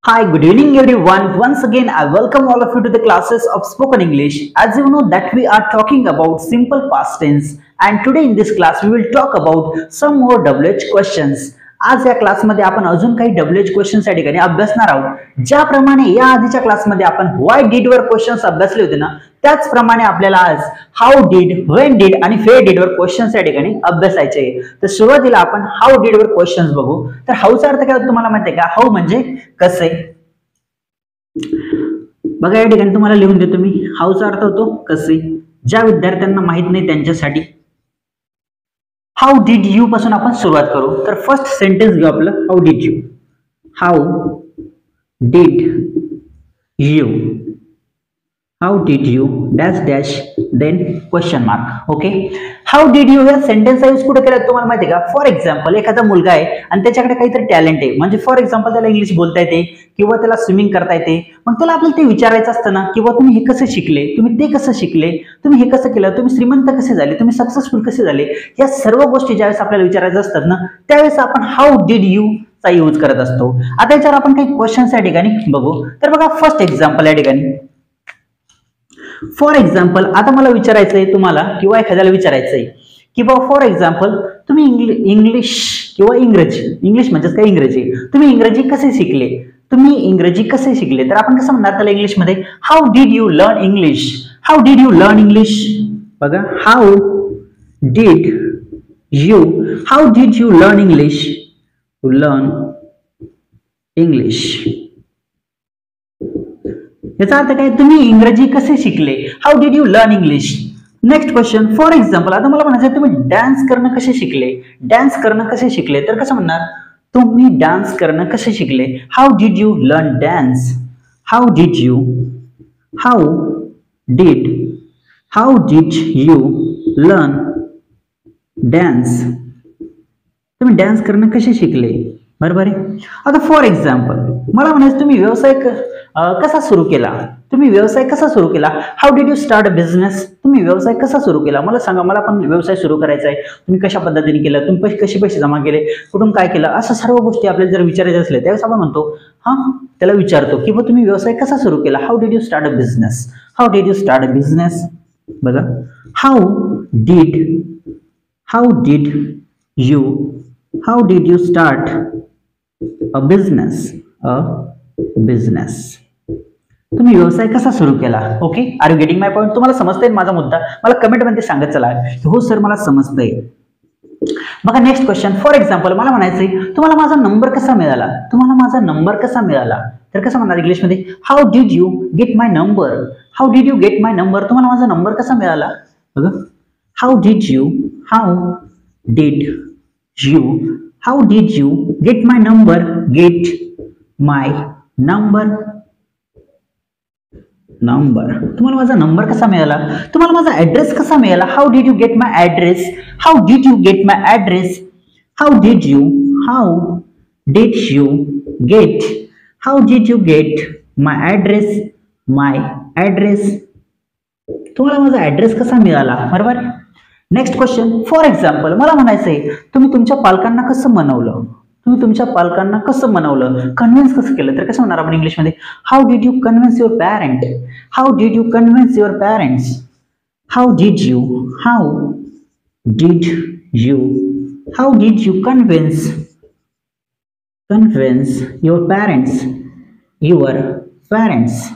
Hi, good evening everyone. Once again, I welcome all of you to the classes of spoken English. As you know that we are talking about simple past tense, and today in this class we will talk about some more WH questions. आज या क्लासमध्ये आपण अजून काही WH questions या ठिकाणी अभ्यासणार आहोत. ज्याप्रमाणे या आधीच्या क्लासमध्ये आपण व्हाय डिड वर क्वेश्चन्स अभ्यासले होते ना, त्याचप्रमाणे आपल्याला आज हाऊ डिड, व्हेन डिड आणि वेअर डिड वर क्वेश्चन्स या ठिकाणी अभ्यासायचे आहे. तर सुरुवातीला आपण हाऊ डिड वर क्वेश्चन्स बघू. तर हाऊचा अर्थ काय तुम्हाला माहिती आहे का? हाऊ म्हणजे कसे. बघा या ठिकाणी तुम्हाला लिहून देतो मी. हाऊचा अर्थ होतो कसे. ज्या विद्यार्थ्यांना माहित नाही त्यांच्यासाठी हाऊ डिड यू पासून आपण सुरुवात करू. तर फर्स्ट सेंटेन्स घेऊ आपलं. How did you. How did you. How did you dash dash then question mark. Okay. How did you या सेंटेन्सचा यूज कुठे केला तुम्हाला माहिती आहे का? फॉर एक्झाम्पल एखादा मुलगा आहे आणि त्याच्याकडे काहीतरी टॅलेंट आहे, म्हणजे फॉर एक्झाम्पल त्याला इंग्लिश बोलता येते किंवा त्याला स्विमिंग करता येते. मग त्याला आपल्याला ते विचारायचं असतं ना, किंवा तुम्ही हे कसे शिकले, तुम्ही ते कसं शिकले, तुम्ही हे कसं केलं, तुम्ही श्रीमंत कसे झाले, तुम्ही सक्सेसफुल कसे झाले, या सर्व गोष्टी ज्यावेळेस आपल्याला विचारायचं असतात ना, त्यावेळेस आपण हाऊ डिड यू चा यूज करत असतो. आता याच्यावर आपण काही क्वेश्चन्स या ठिकाणी बघू. तर बघा फर्स्ट एक्झाम्पल या ठिकाणी. फॉर एक्झाम्पल आता मला विचारायचंय तुम्हाला किंवा एखाद्याला विचारायचंय की बाबा फॉर एक्झाम्पल तुम्ही इंग्लिश किंवा इंग्रजी, इंग्लिश म्हणजेच काय इंग्रजी, तुम्ही इंग्रजी कसे शिकले, तुम्ही इंग्रजी कसे शिकले. तर आपण कसं म्हणणार त्याला इंग्लिश मध्ये? How did you learn English. How did you learn English. बघा how did you, how did you learn English. To learn English याचा अर्थ काय? तुम्ही इंग्रजी कसे शिकले. How did you learn English. Next question. For example आता मला म्हणायचं तुम्ही डान्स करणं कसे शिकले. डान्स करणं कसे शिकले तर कसं म्हणणार? तुम्ही डान्स करणं कसे शिकले. How did you learn dance. How did you, how did you learn dance. तुम्ही डान्स करणं कसे शिकले. बरोबर आहे. आता फॉर एक्झाम्पल मला म्हणायचं तुम्ही व्यवसाय कसा सुरू केला. तुम्ही व्यवसाय कसा सुरू केला. How did you start a business. तुम्ही व्यवसाय कसा सुरू केला. मला सांगा, मला पण व्यवसाय सुरू करायचा आहे. तुम्ही कशा पद्धतीने केला, तुम्ही कसे पैसे जमा केले, कुठून काय केलं, अशा सर्व गोष्टी आपल्याला जर विचारायचे असले त्यावेळेस आपण म्हणतो त्याला विचारतो की तुम्ही व्यवसाय कसा सुरू केला. How did you start a business. How did you start a business. बघा how did you start a business. तुम्ही व्यवसाय कसा सुरू केला. Okay. Are you getting my point. तुम्हाला समजतंय माझा मुद्दा. मला कमेंट मध्ये सांगत चला हो सर मला समजतंय. बघा नेक्स्ट क्वेश्चन. फॉर एक्झाम्पल मला म्हणायचंय तुम्हाला माझा नंबर कसा मिळाला. तुम्हाला माझा नंबर कसा मिळाला तर कसं म्हणणार इंग्लिश मध्ये? How did you get my number. How did you get my number. तुम्हाला माझा नंबर कसा मिळाला. बघा how did you get my number. तुम्हाला माझा नंबर कसा मिळाला. तुम्हाला माझा ऍड्रेस कसा मिळाला. How did you get my address. How did you get my address. How did you get my address. तुम्हाला माझा ऍड्रेस कसा मिळाला. बरोबर. Next question. फॉर एक्झाम्पल मला म्हणायचंय तुम्ही तुमच्या पालकांना कसं मनवलं. तुम्ही तुमच्या पालकांना कसं मनवलं, कन्व्हिन्स कसं केलं तर कसं म्हणणार आपण इंग्लिश मध्ये? How did you convince your parent. How did you convince your parents. How did you convince your parents.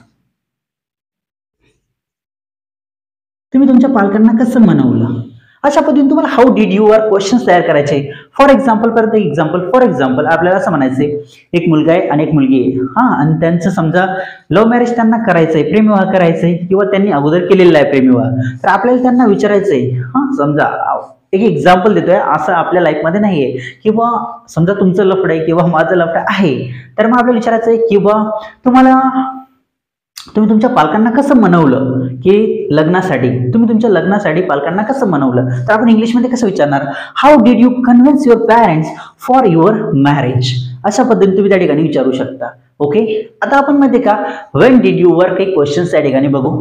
तुम्ही तुमच्या पालकांना कसं मनवलं. अशा पद्धतीने तुम्हाला how did you were questions तयार करायचे. फॉर एक्झाम्पल परत एक्झाम्पल. फॉर एक्झाम्पल आपल्याला असं म्हणायचंय एक मुलगा आहे आणि एक मुलगी आहे आणि त्यांचं समजा लव्ह मॅरेज त्यांना करायचंय, प्रेमविवाह करायचंय किंवा त्यांनी अगोदर केलेला आहे प्रेमविवाह. तर आपल्याला त्यांना विचारायचंय समजा एक एक्झाम्पल देतोय, असं आपल्या लाईफ मध्ये नाहीये किंवा समजा तुमचं लफडं आहे किंवा माझं लफडं आहे, तर मग आपल्याला विचारायचंय किंवा तुम्ही तुमच्या पालकांना कसं मनवलं की लग्नासाठी. तुम्ही तुमच्या लग्नासाठी पालकांना कसं मनवलं तर आपण इंग्लिशमध्ये कसं विचारणार? How did you convince your parents for your marriage. अशा पद्धतीने तुम्ही त्या ठिकाणी विचारू शकता. ओके. आता आपण माहिती का व्हेन डिड यू वर काही क्वेश्चन्स त्या ठिकाणी बघू.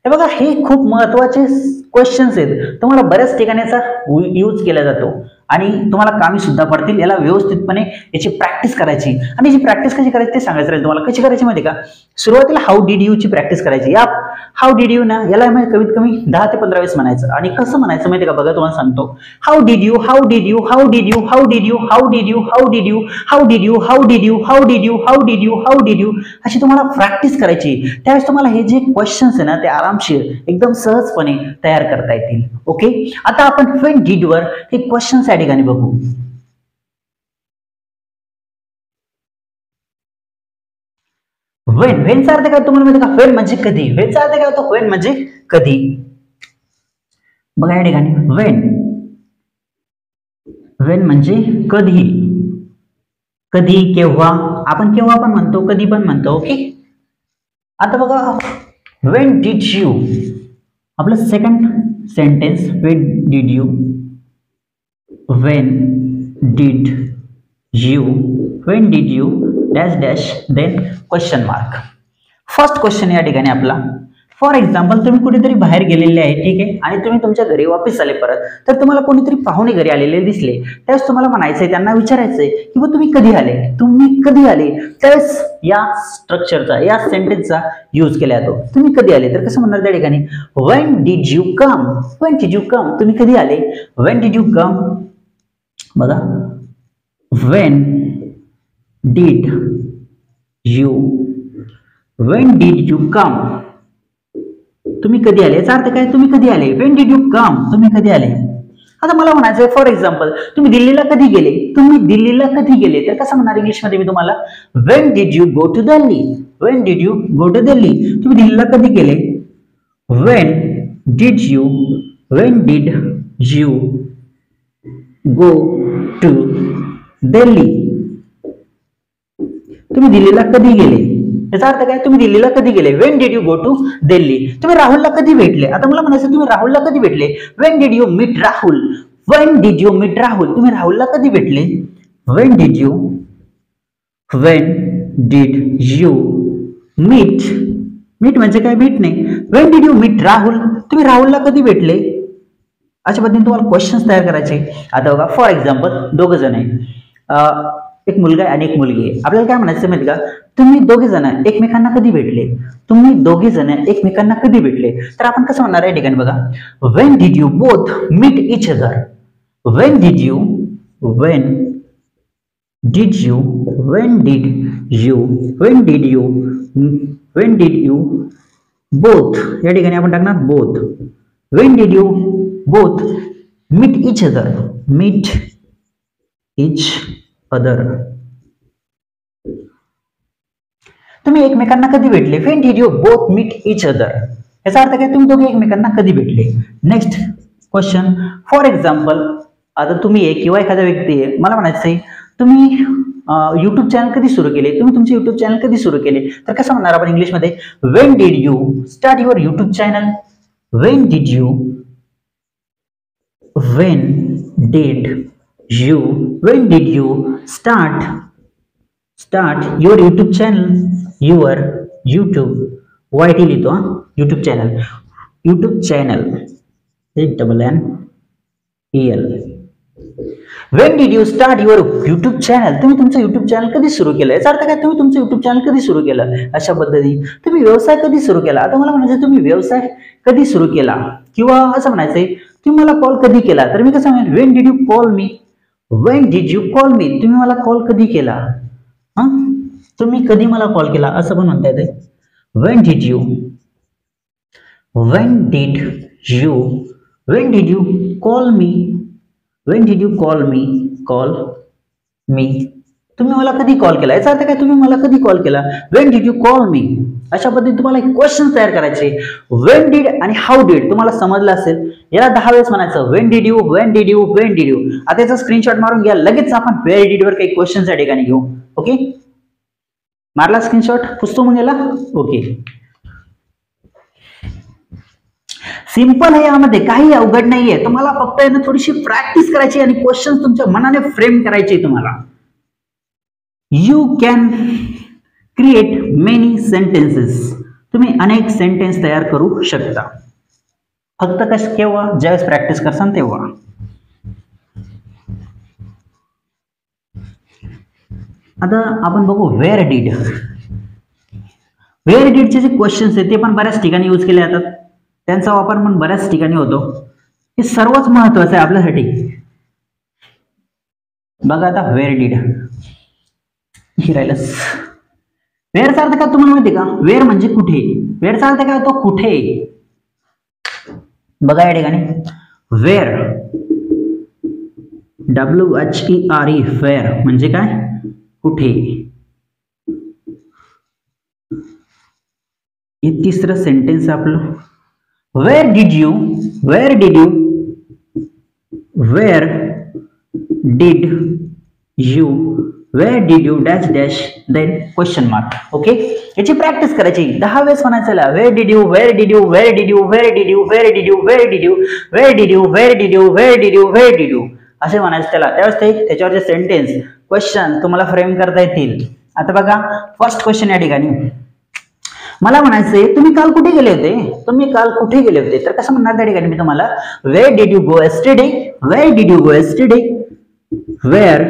हे बघा हे खूप महत्वाचे क्वेश्चन्स आहेत. तुम्हाला बऱ्याच ठिकाणी याचा यूज केला जातो. आणि तुम्हाला कामी सुद्धा पडतील. याला व्यवस्थितपणे याची प्रॅक्टिस करायची. आणि याची प्रॅक्टिस कशी करायची ते सांगायचं राहील तुम्हाला. कशी करायची माहिती का, सुरुवातीला हाऊ डिड यू ची प्रॅक्टिस करायची. या हाऊ डिड यू ना याला कमीत कमी 10 ते 15 वेळेस म्हणायचं. आणि कसं म्हणायचं माहिती का, बघा तुम्हाला सांगतो. How did you, how did you, how did you, how did you, how did you, how did you, how did you, how did you, how did you, how did you, how did you, अशी तुम्हाला practice करायची. त्यावेळेस तुम्हाला हे जे questions आहे ना ते आरामशीर एकदम सहजपणे तयार करता येतील. ओके, आता आपण व्हेन डिड वर हे क्वेश्चन्स या ठिकाणी बघू. व्हेनचा अर्थ काय तुम्हाला माहिती का, व्हेन म्हणजे कधी. व्हेनचा अर्थ काय होतो, व्हेन म्हणजे कधी. बघा या ठिकाणी व्हेन म्हणजे कधी. कधी, केव्हा, आपण केव्हा पण म्हणतो, कधी पण म्हणतो. ओके, आता बघा व्हेन डिड यू, आपलं second sentence. When did you, when did you, when did you dash dash then question mark. First question या ठिकाणी आपला. फॉर एक्झाम्पल तुम्ही कुठेतरी बाहेर गेलेले आहे, ठीक आहे, आणि तुम्ही तुमच्या घरी वापस आले परत, तर तुम्हाला कोणीतरी पाहुणे घरी आलेले दिसले. त्यावेळेस तुम्हाला म्हणायचंय, त्यांना विचारायचंय की मग तुम्ही कधी आले, तुम्ही कधी आले. त्यावेळेस या स्ट्रक्चरचा, या सेंटेन्सचा यूज केला जातो. तुम्ही कधी आले, तर कसं म्हणणार त्या ठिकाणी, when did you come. When did you come, तुम्ही कधी आले. When did you come. बघा when did you, when did you come, तुम्ही कधी आले. याचा अर्थ काय, तुम्ही कधी आले. व्हेन डिड यू कम, तुम्ही कधी आले. आता मला म्हणायचं फॉर एक्झाम्पल तुम्ही दिल्लीला कधी गेले, तुम्ही दिल्लीला कधी गेले, तर कसं म्हणणार इंग्लिश मध्ये मी तुम्हाला, when did you go to Delhi. When did you go to Delhi, तुम्ही दिल्लीला कधी गेले. When did you, when did you go to Delhi, तुम्ही दिल्लीला कधी गेले. याचा अर्थ काय, तुम्ही दिल्लीला कधी गेले. When did you go to Delhi, तुम्ही राहुलला कधी भेटले. आता मला म्हणायचं तुम्ही राहुलला कधी भेटले. When did you meet Rahul. When did you meet Rahul, तुम्ही राहुलला कधी भेटले. When did you, when did you meet, meet म्हणजे काय, भेटणे. When did you meet Rahul, तुम्ही राहुलला कधी भेटले. अशा पद्धतीने तुम्हाला क्वेश्चन्स तयार करायचे. आता बघा फॉर एक्झाम्पल दोघं जण आहे, एक मुलगा आहे आणि एक मुलगी आहे. आपल्याला काय म्हणायचं माहिती का, तुम्ही दोघे जण एकमेकांना कधी भेटले. तुम्ही दोघे जण एकमेकांना कधी भेटले, तर आपण कसं म्हणणार या ठिकाणी बघा, when did you both meet each other. When did you, when did you, when did you, when did you, when did you both, या ठिकाणी आपण टाकणार both. When did you both meet each other, meet each other, तुम्ही एकमेकांना कधी भेटले. When did you both meet each other, याचा अर्थ काय, तुम्ही दोघे एकमेकांना कधी भेटले. नेक्स्ट क्वेश्चन, फॉर एक्झाम्पल आता तुम्ही आहे किंवा एखादा व्यक्ती आहे, मला म्हणायचंय तुम्ही युट्यूब चॅनल कधी सुरू केले. तुम्ही तुमचे युट्यूब चॅनल कधी सुरू केले, तर कसं म्हणणार आपण इंग्लिशमध्ये, when did you start your YouTube channel. When did you, when did you, when did you start your YouTube channel. Your YouTube, YT लिहितो हा, YouTube channel, YouTube channel ANNEL. When did you start your YouTube channel, तुम्ही तुमचं YouTube channel कधी सुरू केलं. याचा अर्थ काय, तुम्ही तुमचं युट्यूब चॅनल कधी सुरू केलं. अशा पद्धती तुम्ही व्यवसाय कधी सुरू केला. आता मला म्हणायचं तुम्ही व्यवसाय कधी सुरू केला, किंवा असं म्हणायचंय तुम्ही मला कॉल कधी केला, तर मी कसं म्हणेन, when did you call me. When did you call मी, तुम्ही मला कॉल कधी केला. तुम्ही कधी मला कॉल केला असं पण म्हणता येते. When did you, when did you, when did you call me. When did you call me, call मी, तुम्ही मला कधी कॉल केला. याचा अर्थ काय, तुम्ही मला कधी कॉल केला. व्हेन डिड यू कॉल मी. अशा पद्धतीने तुम्हाला एक क्वेश्चन तयार करायचे. व्हेन डिड आणि हाऊ डिड तुम्हाला समजलं असेल. याला 10 वेळेस म्हणायचं, when did you, when did you, when did you. आता याचा स्क्रीनशॉट मारून घ्या. लगेच आपण व्हेन डिड वर काही क्वेश्चन या ठिकाणी घेऊ. ओके, मारला स्क्रीनशॉट, पुसतो मग याला. ओके, सिंपल आहे, यामध्ये काही अवघड नाहीये. तुम्हाला फक्त आहे ना थोडीशी प्रॅक्टिस करायची आणि क्वेश्चन तुमच्या मनाने फ्रेम करायचे. तुम्हाला you can create many sentences, तुम्ही अनेक सेंटेन्स तयार करू शकता. फक्त केव्हा, ज्यावेळेस प्रॅक्टिस करसान तेव्हा. आता आपण बघू वेअर डिड. वेअर डिडचे जे क्वेश्चन्स आहेत ते पण बऱ्याच ठिकाणी यूज केले जातात, त्यांचा वापर पण बऱ्याच ठिकाणी होतो. हे सर्वच महत्वाचं आहे आपल्यासाठी. बघा आता वेअर डिड राहिलंच. वेअरचा अर्थ काय तुम्हाला माहिती का? वेअर म्हणजे कुठे. वेअरचा अर्थ काय होतो? कुठे. बघा या ठिकाणी वेअर WHERE वेअर म्हणजे काय? कुठे. हे तिसरं सेंटेन्स आपलं. Where did you where did you where did you where did you dash dash then question mark. Okay, याची प्रॅक्टिस करायची 10 वेळेस म्हणायचं. Where did you where did you where did you where did you where did you where did you where did you where did you where did you where did you असे म्हणायचं त्याला. त्यावेळेस ते त्याच्यावरचे sentence question तुम्हाला frame करता येतील. आता बघा फर्स्ट क्वेश्चन या ठिकाणी मला म्हणायचंय तुम्ही काल कुठे गेले होते. तुम्ही काल कुठे गेले होते तर कसं म्हणणार त्या ठिकाणी मी तुम्हाला? Wear did you go yesterday wear did you go yesterday where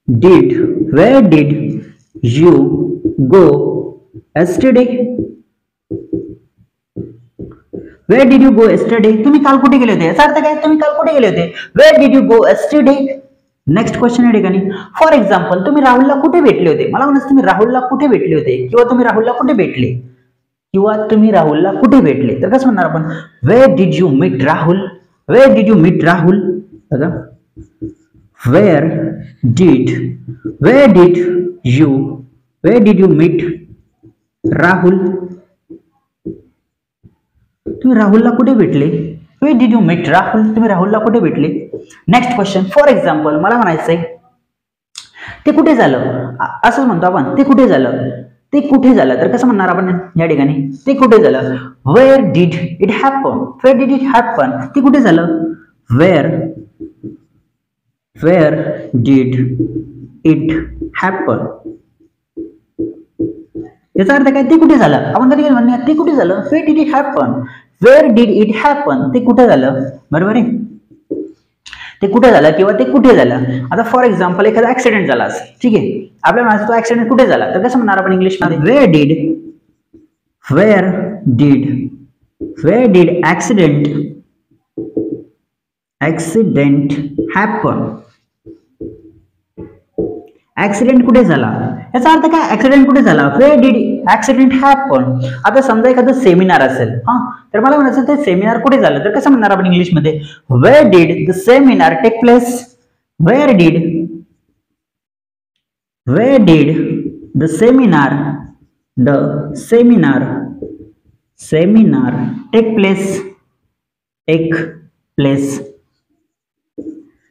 did you go yesterday? Where did you go yesterday? तुम्ही काल कुठे गेले होते. याचा अर्थ काय? तुम्ही काल कुठे गेले होते. Where did you go yesterday? Next question या ठिकाणी फॉर एक्झाम्पल तुम्ही राहुलला कुठे भेटले होते. मला म्हणायचं तुम्ही राहुलला कुठे भेटले होते किंवा तुम्ही राहुलला कुठे भेटले किंवा तुम्ही राहुलला कुठे भेटले तर कसं म्हणणार आपण? Where did you meet Rahul. Where did you meet Rahul. बघा Where did you meet Rahul. तुम्ही राहुलला कुठे भेटले. Where did you meet Rahul. तुम्ही राहुलला कुठे भेटले. नेक्स्ट क्वेश्चन फॉर एक्झाम्पल मला म्हणायचंय ते कुठे झालं. असं म्हणतो आपण ते कुठे झालं. ते कुठे झालं तर कसं म्हणणार आपण या ठिकाणी? ते कुठे झालं. Where did it happen. Where did it happen. ते कुठे झालं. Where did it happen. याचा अर्थ काय? ते कुठे झालं. आपण कधी कधी म्हणूया ते कुठे झालं. Where did it happen. Where did it happen. ते कुठे झालं. बरोबर आहे. ते कुठे झालं किंवा ते कुठे झालं. आता फॉर एक्झाम्पल एखादा ऍक्सिडेंट झाला असेल. ठीक आहे, आपल्याला म्हणायचं तो ऍक्सिडेंट कुठे झाला तर कसं म्हणणार आपण इंग्लिश मध्ये? Where did accident happen. Accident कुठे झाला. याचा अर्थ काय? ऍक्सिडेंट कुठे झाला. Where did accident happen. आता समजा एखादं सेमिनार असेल तर मला म्हणायचं ते सेमिनार कुठे झालं तर कसं म्हणणार आपण इंग्लिश मध्ये? Where did the seminar take place. Where did the seminar take place.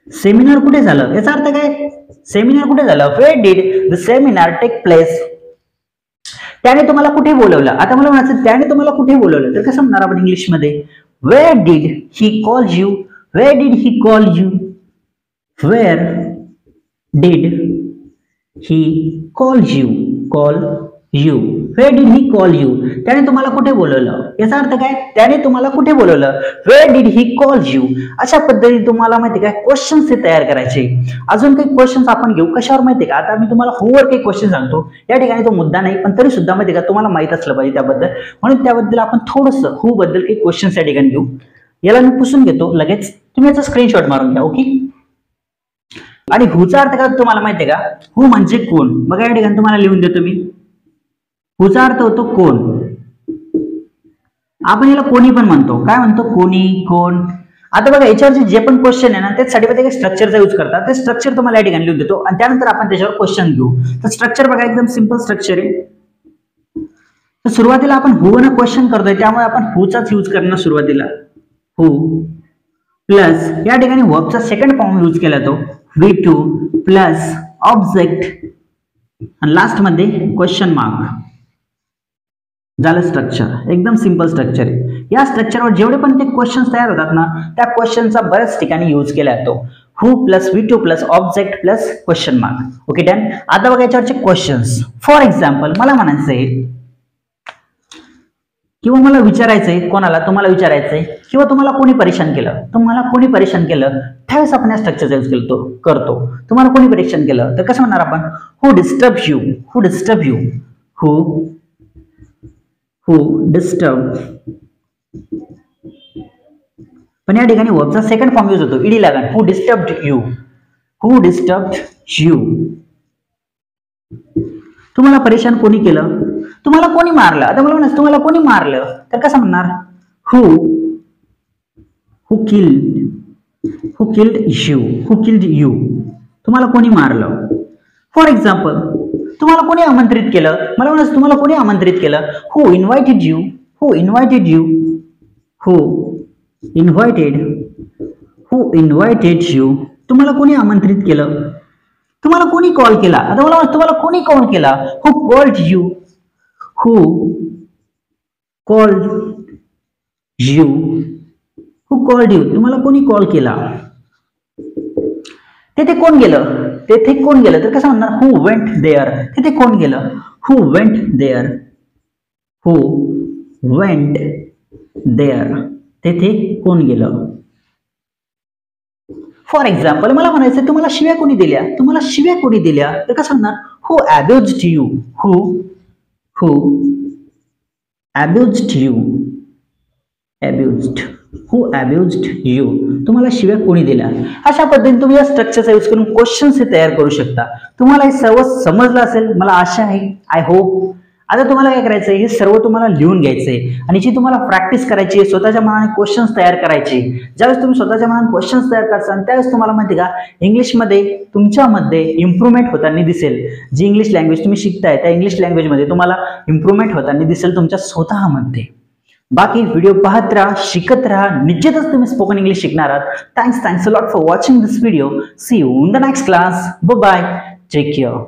Seminar कुठे झालं. याचा अर्थ काय? सेमिनार कुठे झालं. Where did the seminar take place. त्याने तुम्हाला कुठे बोलवलं. आता मला म्हणायचं त्याने तुम्हाला कुठे बोलवलं तर कसं म्हणणार आपण इंग्लिश मध्ये? Where did he call you. Where did he call you. Where did he call you. Where did he call you. त्याने तुम्हाला कुठे बोलवलं. याचा अर्थ काय? त्याने तुम्हाला कुठे बोलवलं. Where did he call you. अशा पद्धतीने तुम्हाला माहिती काय क्वेश्चन्स तयार करायचे. अजून काही क्वेश्चन्स आपण घेऊ कशावर माहिती का? आता मी तुम्हाला हूवर काही क्वेश्चन सांगतो. या ठिकाणी तो मुद्दा नाही पण तरी सुद्धा माहिती का तुम्हाला माहित असलं पाहिजे त्याबद्दल, म्हणून त्याबद्दल आपण थोडंसं हू बद्दल काही क्वेश्चन्स या ठिकाणी घेऊ. याला मी पुसून घेतो लगेच. तुम्ही याचा स्क्रीनशॉट मारून घ्या. ओके. आणि हूचा अर्थ काय तुम्हाला माहितीये का? हू म्हणजे कोण. बघा या ठिकाणी तुम्हाला लिहून देतो मी. हूचा अर्थ होतो कोण. आपण याला कोणी पण म्हणतो. काय म्हणतो? कोणी, कोण. आता बघा याच्यावरचे जे पण क्वेश्चन आहे ना त्यासाठी स्ट्रक्चरचा यूज करतात. ते स्ट्रक्चर तुम्हाला या ठिकाणी लिहून देतो आणि त्यानंतर आपण त्याच्यावर क्वेश्चन घेऊ. तर स्ट्रक्चर बघा एकदम सिंपल स्ट्रक्चर आहे. तर सुरुवातीला आपण हू न क्वेश्चन करतोय त्यामुळे आपण हूचाच यूज करणार सुरुवातीला. हू प्लस या ठिकाणी वर्बचा सेकंड फॉर्म यूज केला तो V2 प्लस ऑब्जेक्ट आणि लास्ट मध्ये क्वेश्चन मार्क. झालं स्ट्रक्चर. एकदम सिंपल स्ट्रक्चर आहे. या स्ट्रक्चरवर जेवढे पण ते क्वेश्चन्स तयार होतात ना त्या क्वेश्चनचा बऱ्याच ठिकाणी यूज केला जातो. Who plus V2 plus object plus question mark. Okay done. आता बघा याच्यावरचे क्वेश्चन्स. फॉर एक्झाम्पल मला म्हणायचंय किंवा मला विचारायचंय कोणाला, तुम्हाला विचारायचंय किंवा तुम्हाला कोणी परेशान केलं, तुम्हाला कोणी परेशान केलं, त्यावेळेस आपण या स्ट्रक्चरचा यूज करतो. तुम्हाला कोणी परेशान केलं तर कसं म्हणणार आपण, who disturb you, who disturb you, who disturb. पण या ठिकाणी वर्बचा सेकंड फॉर्म यूज होतो ईडी लागण, who disturbed you, who disturbed you. तुम्हाला परेशान कोणी केलं, तुम्हाला कोणी मारलं. आता मला म्हणायचं तुम्हाला कोणी मारलं तर कसं म्हणणार, who killed you, who killed you. तुम्हाला कोणी मारलं. फॉर एक्झाम्पल तुम्हाला कोणी आमंत्रित केलं, मला म्हणायचं तुम्हाला कोणी आमंत्रित केलं, who invited you, who invited you, who invited you. तुम्हाला कोणी आमंत्रित केलं. तुम्हाला कोणी कॉल केला. आता मला तुम्हाला कोणी कॉल केला, who called you, who called you, who called you. तुम्हाला कोणी कॉल केला. तेथे कोण गेलं, तेथे कोण गेलं तर कसं म्हणणार, हु वेंट देअर. तेथे कोण गेलं, who went there, who went there. तेथे कोण गेलं. फॉर एक्झाम्पल मला म्हणायचं तुम्हाला शिव्या कोणी दिल्या, तुम्हाला शिव्या कोणी दिल्या तर कसं म्हणणार, who abused you, who abused you, who abused you. तुम्हाला शिव्या कोणी दिल्या. अशा पद्धतीने तुम्ही या स्ट्रक्चरचा यूज करून क्वेश्चन्स हे तयार करू शकता. तुम्हाला हे सर्व समजलं असेल मला आशा आहे, आय होप. आता तुम्हाला काय करायचंय, हे सर्व तुम्हाला लिहून घ्यायचंय आणि जी तुम्हाला प्रॅक्टिस करायची आहे, स्वतःच्या मनाने क्वेश्चन्स तयार करायचे. ज्यावेळेस तुम्ही स्वतःच्या मनाने क्वेश्चन्स तयार करता त्यावेळेस तुम्हाला माहिती का इंग्लिशमध्ये तुमच्यामध्ये इम्प्रूव्हमेंट होताना दिसेल. जी इंग्लिश लँग्वेज तुम्ही शिकताय त्या इंग्लिश लँग्वेजमध्ये तुम्हाला इम्प्रूव्हमेंट होताना दिसेल तुमच्या स्वतःमध्ये. बाकी व्हिडिओ पाहत राहा, शिकत राहा, निश्चितच तुम्ही स्पोकन इंग्लिश शिकणार आहात. Thanks a lot for watching this video. See you in the next class. Bye bye. Take care.